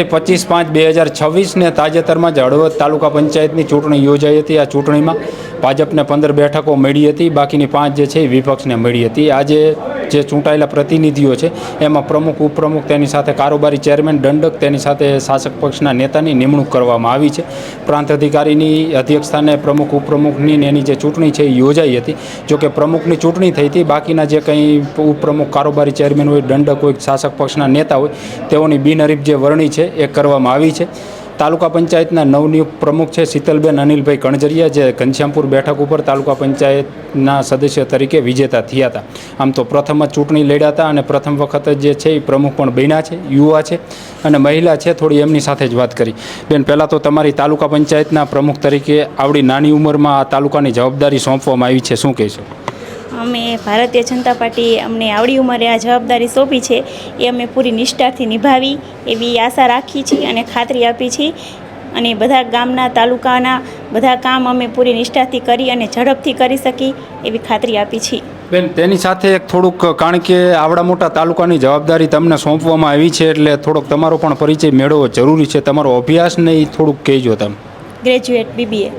25/5/2026 તાજેતરમાં જ હળવદ તાલુકા પંચાયતની ચૂંટણી યોજાઈ હતી। આ ચૂંટણીમાં ભાજપને 15 બેઠકો મળી હતી, બાકીની 5 જે છે એ વિપક્ષને મળી હતી। આજે જે ચૂંટાયેલા પ્રતિનિધિઓ છે એમાં પ્રમુખ, ઉપપ્રમુખ, તેની સાથે કારોબારી ચેરમેન, દંડક, તેની સાથે શાસક પક્ષના નેતાની નિમણૂક કરવામાં આવી છે। પ્રાંત અધિકારીની અધ્યક્ષસ્થાને પ્રમુખ, ઉપપ્રમુખની એની જે ચૂંટણી છે એ યોજાઈ હતી। જોકે પ્રમુખની ચૂંટણી થઈ હતી, બાકીના જે કંઈ ઉપપ્રમુખ, કારોબારી ચેરમેન હોય, દંડક હોય, શાસક પક્ષના નેતા હોય, તેઓની બિનહરીફ જે વરણી છે એ કરવામાં આવી છે। તાલુકા પંચાયતના નવનિયુક્ત પ્રમુખ છે શીતલબેન અનિલભાઈ કણજરિયા, જે ઘનશ્યામપુર બેઠક ઉપર તાલુકા પંચાયતના સદસ્ય તરીકે વિજેતા થયા હતા। આમ તો પ્રથમ જ ચૂંટણી લડ્યા હતા અને પ્રથમ વખત જે છે એ પ્રમુખ પણ બન્યા છે, યુવા છે અને મહિલા છે। થોડી એમની સાથે જ વાત કરી। બેન, પહેલાં તો તમારી તાલુકા પંચાયતના પ્રમુખ તરીકે આવડી નાની ઉંમરમાં આ તાલુકાની જવાબદારી સોંપવામાં આવી છે, શું કહેશો? અમે ભારતીય જનતા પાર્ટી અમને આવડી ઉંમરે આ જવાબદારી સોંપી છે એ અમે પૂરી નિષ્ઠાથી નિભાવી એવી આશા રાખી છે અને ખાતરી આપી છે અને બધા ગામના, તાલુકાના બધા કામ અમે પૂરી નિષ્ઠાથી કરી અને ઝડપથી કરી શકી એવી ખાતરી આપી છે। બેન, તેની સાથે એક થોડુંક, કારણ કે આવડા મોટા તાલુકાની જવાબદારી તમને સોંપવામાં આવી છે એટલે થોડોક તમારો પણ પરિચય મેળવવો જરૂરી છે। તમારો અભ્યાસ ને એ થોડુંક કહેજો તમે। Graduate BBA।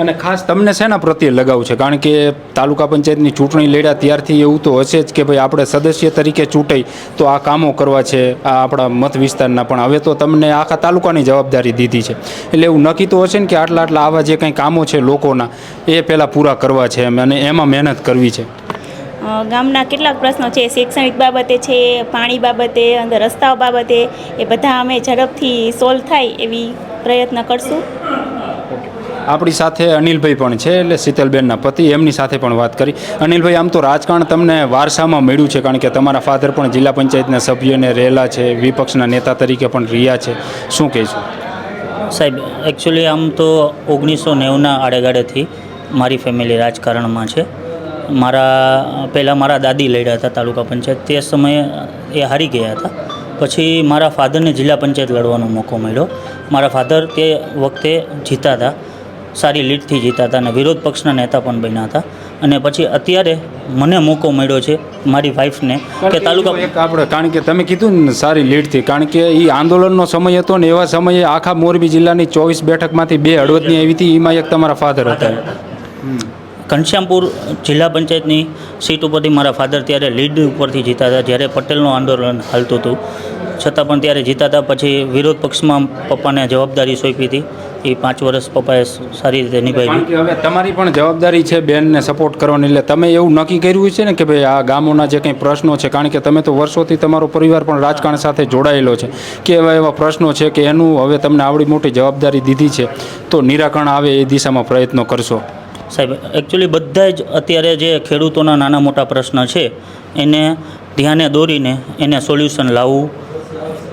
અને ખાસ તમને શેના પ્રત્યે લગાવ છે? કારણ કે તાલુકા પંચાયતની ચૂંટણી લડ્યા ત્યારથી એવું તો હશે જ કે ભાઈ આપણે સદસ્ય તરીકે ચૂંટાઈ તો આ કામો કરવા છે, આ આપણા મત વિસ્તારના, પણ હવે તો તમને આખા તાલુકાની જવાબદારી દીધી છે એટલે એવું નક્કી તો હશે ને કે આટલા આવા જે કંઈ કામો છે લોકોના એ પહેલાં પૂરા કરવા છે અને એમાં મહેનત કરવી છે। ગામના કેટલાક પ્રશ્નો છે, શૈક્ષણિક બાબતે છે, પાણી બાબતે, અંદર રસ્તાઓ બાબતે, એ બધા અમે ઝડપથી સોલ્વ થાય એવી પ્રયત્ન કરશું। આપણી સાથે અનિલભાઈ પણ છે, એટલે શીતલબેનના પતિ, એમની સાથે પણ વાત કરી। અનિલભાઈ, આમ તો રાજકારણ તમને વારસામાં મળ્યું છે, કારણ કે તમારા ફાધર પણ જિલ્લા પંચાયતના સભ્યને રહેલા છે, વિપક્ષના નેતા તરીકે પણ રહ્યા છે, શું કહેશું? સાહેબ, એકચ્યુઅલી આમ તો 1990ના આડેગાડેથી મારી ફેમિલી રાજકારણમાં છે। પહેલાં મારા દાદી લડ્યા હતા તાલુકા પંચાયત, તે સમયે એ હારી ગયા હતા। પછી મારા ફાધરને જિલ્લા પંચાયત લડવાનો મોકો મળ્યો। મારા ફાધર તે વખતે જીતા હતા, સારી લીડથી જીતા હતા અને વિરોધ પક્ષના નેતા પણ બન્યા હતા। અને પછી અત્યારે મને મોકો મળ્યો છે મારી વાઈફને કે તાલુકા આપણે, કારણ કે તમે કીધું ને સારી લીડથી, કારણ કે એ આંદોલનનો સમય હતો ને એવા સમયે આખા મોરબી જિલ્લાની 24 બેઠકમાંથી 2 હળવદની આવી હતી, એમાં એક તમારા ફાધર હતા। ઘનશ્યામપુર જિલ્લા પંચાયતની સીટ ઉપરથી મારા ફાધર ત્યારે લીડ ઉપરથી જીતા હતા, જ્યારે પટેલનું આંદોલન હાલતું હતું, છતાં પણ ત્યારે જીતા હતા। પછી વિરોધ પક્ષમાં પપ્પાને જવાબદારી સોંપી હતી, એ 5 વર્ષ પપ્પાએ સારી રીતે નિભાવી। કારણ કે હવે તમારી પણ જવાબદારી છે બેનને સપોર્ટ કરવાની, એટલે તમે એવું નક્કી કર્યું છે ને કે ભાઈ આ ગામોના જે કંઈ પ્રશ્નો છે, કારણ કે તમે તો વર્ષોથી તમારો પરિવાર પણ રાજકારણ સાથે જોડાયેલો છે, કે એવા પ્રશ્નો છે કે એનું હવે તમને આવડી મોટી જવાબદારી દીધી છે તો નિરાકરણ આવે એ દિશામાં પ્રયત્નો કરશો? સાહેબ, એકચ્યુઅલી બધા જ અત્યારે જે ખેડૂતોના નાના મોટા પ્રશ્ન છે એને ધ્યાને દોરીને એને સોલ્યુશન લાવવું,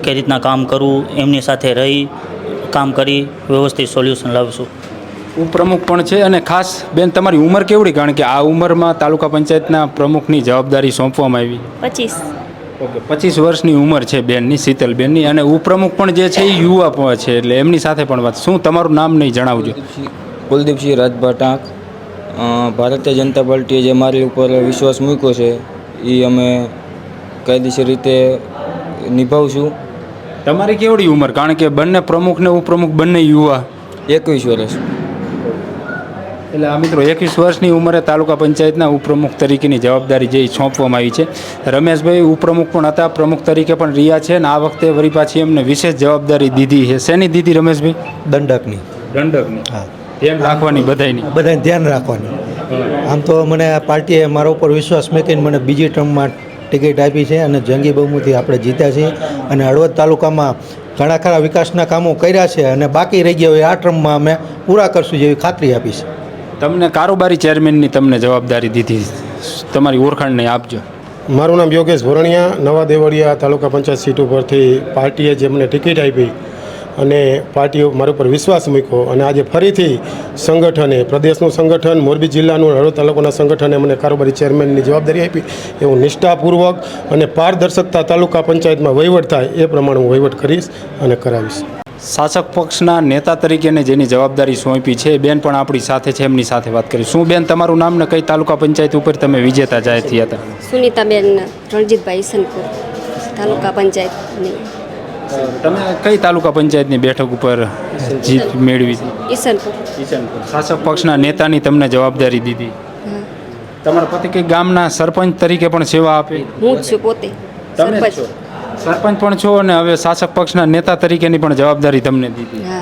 કઈ રીતના કામ કરવું, એમની સાથે રહી કામ કરી વ્યવસ્થિત સોલ્યુશન લાવશું। ઉપપ્રમુખ પણ છે અને ખાસ બેન તમારી ઉંમર કેવડી? કારણ કે આ ઉંમરમાં તાલુકા પંચાયતના પ્રમુખની જવાબદારી સોંપવામાં આવી। 25। ઓકે, 25 વર્ષની ઉંમર છે બેનની, શીતલબેનની, અને ઉપપ્રમુખ પણ જે છે એ યુવા પણ છે, એટલે એમની સાથે પણ વાત। શું તમારું નામ નહીં જણાવજો? કુલદીપસિંહ રાજભા ટાંક। ભારતીય જનતા પાર્ટીએ જે મારી ઉપર વિશ્વાસ મૂક્યો છે એ અમે કાયદેસર રીતે નિભાવશું। તમારી કેવડી ઉંમર? કારણ કે બંને પ્રમુખ ને ઉપપ્રમુખ બંને યુવા। 21 વર્ષ। એટલે આ મિત્રો 21 વર્ષની ઉંમરે તાલુકા પંચાયતના ઉપપ્રમુખ તરીકેની જવાબદારી જે સોંપવામાં આવી છે। રમેશભાઈ ઉપપ્રમુખ પણ હતા, પ્રમુખ તરીકે પણ રહ્યા છે અને આ વખતે વળી પાછી એમને વિશેષ જવાબદારી દીધી છે। શેની દીધી રમેશભાઈ? દંડકની। દંડકની? હા, ધ્યાન રાખવાની, બધાની ધ્યાન રાખવાની। આમ તો મને પાર્ટીએ મારા ઉપર વિશ્વાસ મૂકીને મને બીજી ટર્મમાં ટિકિટ આપી છે અને જંગી બહુમતીથી આપણે જીત્યા છીએ અને હળવદ તાલુકામાં ઘણા ખરા વિકાસના કામો કર્યા છે અને બાકી રહી ગયા હોય આ ટર્મમાં અમે પૂરા કરશું જેવી ખાતરી આપી છે। તમને કારોબારી ચેરમેનની તમને જવાબદારી દીધી, તમારી ઓળખાણ નહીં આપજો। મારું નામ યોગેશ ભોરણિયા, નવા દેવળિયા તાલુકા પંચાયત સીટ ઉપરથી પાર્ટીએ જે મને ટિકિટ આપી અને પાર્ટીએ મારા ઉપર વિશ્વાસ મૂક્યો અને આજે ફરીથી સંગઠને, પ્રદેશનું સંગઠન, મોરબી જિલ્લાનું, હળવદ તાલુકાના સંગઠને મને કારોબારી ચેરમેનની જવાબદારી આપી એ હું નિષ્ઠાપૂર્વક અને પારદર્શકતા તાલુકા પંચાયતમાં વહીવટ થાય એ પ્રમાણે હું વહીવટ કરીશ અને કરાવીશ। શાસક પક્ષના નેતા તરીકેને જેની જવાબદારી સોંપી છે બેન પણ આપણી સાથે છે, એમની સાથે વાત કરી। શું બેન તમારું નામ ને કઈ તાલુકા પંચાયત ઉપર તમે વિજેતા જાહેર થયા હતા? સુનીતાબેન રણજીતભાઈ ઈસનપુર, તાલુકા પંચાયતની। તમે કઈ તાલુકા પંચાયતની બેઠક ઉપર જીત મેળવી હતી? ઈસનપુર. ઈસનપુર. શાસક પક્ષના નેતાની તમને જવાબદારી દીધી. તમારા પતિ કઈ ગામના સરપંચ તરીકે પણ સેવા આપી? હું જ છું પોતે તમે જ સરપંચ. છો. સરપંચ પણ છો અને હવે શાસક પક્ષના નેતા તરીકેની પણ જવાબદારી તમને દીધી. હા.